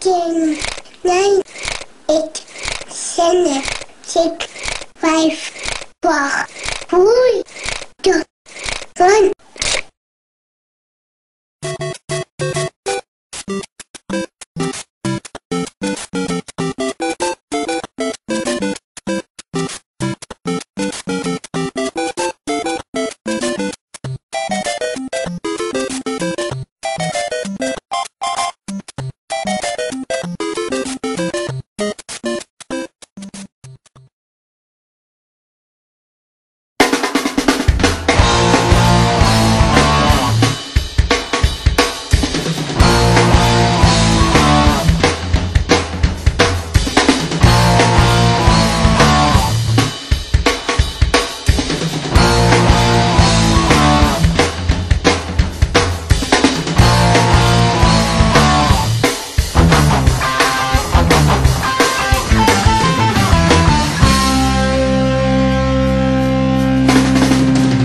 10, 9, 8, 7, 6, 5, 4, 3, 2, 1.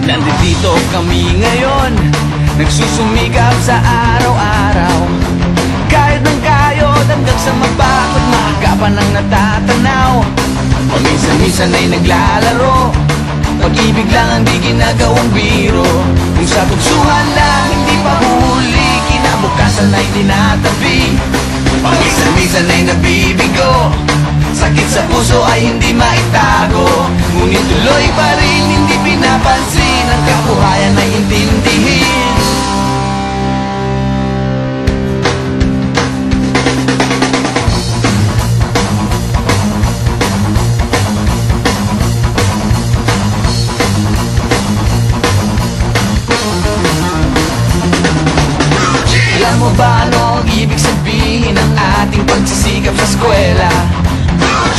Nandito kami ngayon, nagsusumikap sa araw-araw. Kahit ng kayod hanggang sa mapakot, maagapan ang natatanaw. Paminsan-minsan ay naglalaro, pag-ibig lang ang di ginagawang biro. Kung sa tuksuhan lang hindi pa huli, kinabukasan ay tinatabi. Paminsan-minsan ay nabibigo, sakit sa puso ay hindi maitago. Ngunit tuloy pa rin hindi pinapansin, ang kabuhayan ay intindihin. Alam mo ba ano ang ibig sabihin ng ating pagsisikap sa eskwela?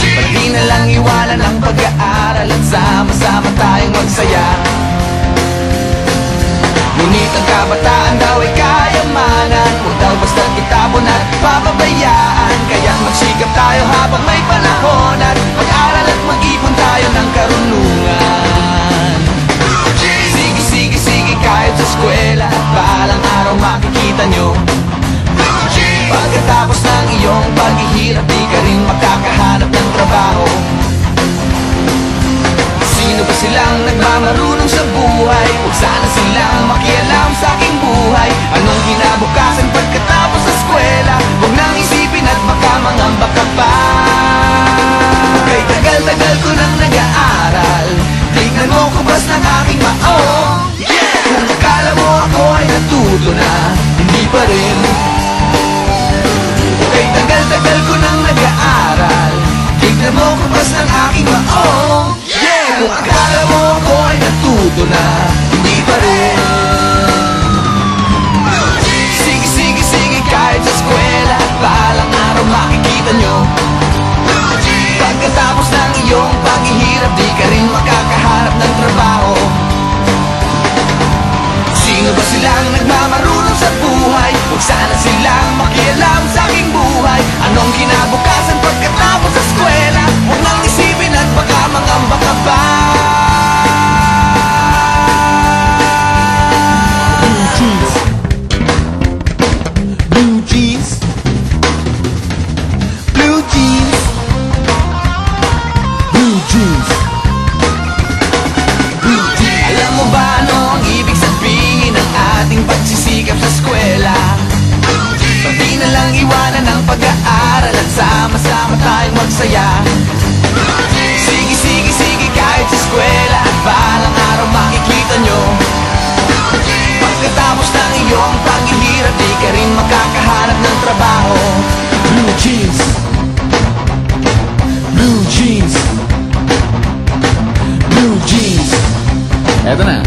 Pati na lang iwanan ang pag-aaral at sama-sama tayong magsaya. Ngunit ang kabataan daw ay kayamanan, huwag daw basta't itapon at papabayaan. Kaya magsikap tayo habang may panahon, at mag-aral at mag-ipon tayo ng karunungan. Sige, kahit sa eskwela, balang araw makikita nyo. Pagkatapos ng iyong paghihirap, di ka rin makakahanap ng trabaho. Sino ba silang nagmamarunong sa buhay? Huwag sana silang makialam sa aking buhay. Anong kinabukasan pagkatapos sa eskwela? Huwag nang isipin at baka mangamba ka pa. Kay tagal-tagal ko nang nag-aaral, tignan mo kubas ng aking maong. Kung akala mo ako ay natuto na, hindi pa rin. Kay tagal-tagal ko nang nag-aaral, tignan mo kubas ng aking maong. Kung akala mo ako ay natuto na, hindi pa rin. Sige, kahit sa eskwela, balang araw makikita nyo. Pagkatapos ng iyong paghihirap, di ka rin makakahanap ng trabaho. Sino ba silang nagmamarunong sa buhay? Huwag sana silang makialam sa aking buhay. Anong kinabukasan pagkatapos sa eskwela? Huwag nang isipin at baka mangamba ka pa. Blue jeans, blue jeans, blue jeans, blue jeans. Alam mo ba ano ang ibig sabihin ng ating pagsisikap sa eskwela? Pati na lang iwanan ang pag-aaral at sama-sama tayong magsaya. Sige, kahit sa eskwela, at balang araw makikita nyo. Pagkatapos ng iyong paghihirap, di ka rin makakahanap ng trabaho. Blue jeans, blue jeans, blue jeans. Eto na.